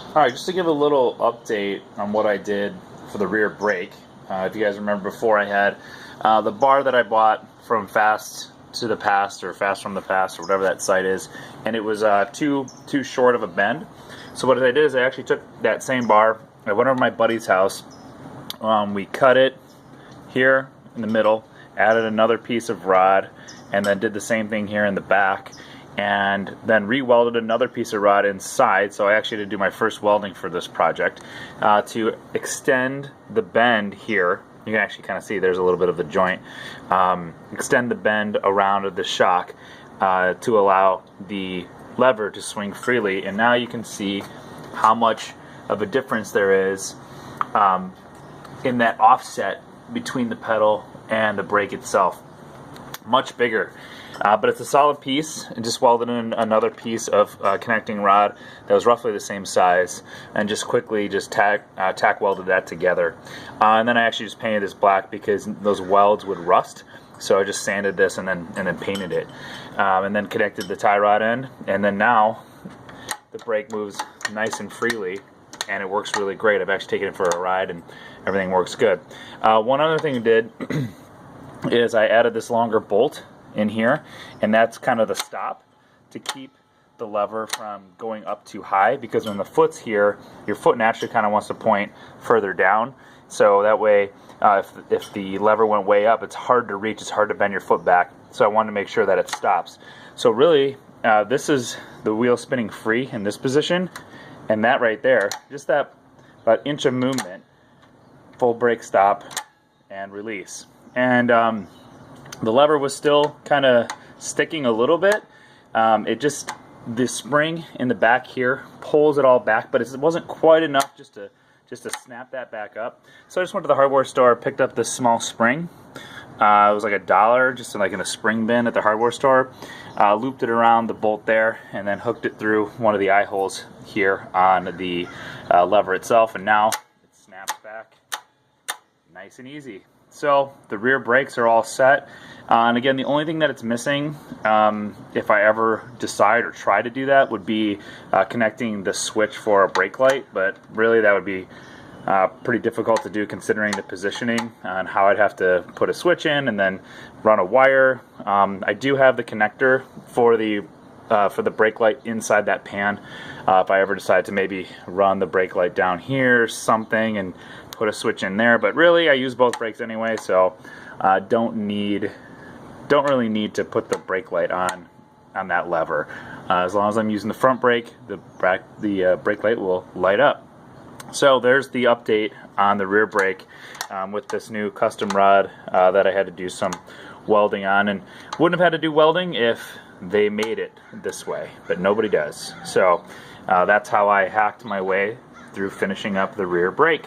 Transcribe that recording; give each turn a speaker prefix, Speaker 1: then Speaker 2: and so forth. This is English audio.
Speaker 1: Alright, just to give a little update on what I did for the rear brake. If you guys remember before, I had the bar that I bought from Fast to the Past, or Fast from the Past, or whatever that site is, and it was too short of a bend. So what I did is I actually took that same bar, I went over to my buddy's house, we cut it here in the middle, added another piece of rod, and then did the same thing here in the back, and then re-welded another piece of rod inside. So I actually had to do my first welding for this project to extend the bend here. You can actually kind of see there's a little bit of the joint. Extend the bend around the shock to allow the lever to swing freely, and now you can see how much of a difference there is in that offset between the pedal and the brake itself. Much bigger. But it's a solid piece, and just welded in another piece of connecting rod that was roughly the same size, and just quickly just tack welded that together. And then I actually just painted this black because those welds would rust. So I just sanded this and then painted it, and then connected the tie rod end, and then now the brake moves nice and freely, and it works really great. I've actually taken it for a ride, and everything works good. One other thing I did is I added this longer bolt in here, and that's kind of the stop to keep the lever from going up too high, because when the foot's here, your foot naturally kind of wants to point further down, so that way if the lever went way up, it's hard to reach, it's hard to bend your foot back. So I wanted to make sure that it stops. So really this is the wheel spinning free in this position, and that right there, just that about inch of movement, full brake stop and release. And the lever was still kind of sticking a little bit. The spring in the back here pulls it all back, but it wasn't quite enough just to snap that back up. So I just went to the hardware store, picked up this small spring. It was like $1, just like in a spring bin at the hardware store. Looped it around the bolt there, and then hooked it through one of the eye holes here on the lever itself, and now it snaps back nice and easy. So the rear brakes are all set, and again, the only thing that it's missing, if I ever decide or try to do that, would be connecting the switch for a brake light, but really that would be pretty difficult to do considering the positioning and how I'd have to put a switch in and then run a wire. I do have the connector for the brake light inside that pan. If I ever decide to maybe run the brake light down here, something, and put a switch in there, but really I use both brakes anyway, so don't really need to put the brake light on that lever. As long as I'm using the front brake, the brake light will light up. So there's the update on the rear brake with this new custom rod that I had to do some welding on, and wouldn't have had to do welding if they made it this way, but nobody does. So that's how I hacked my way through finishing up the rear brake.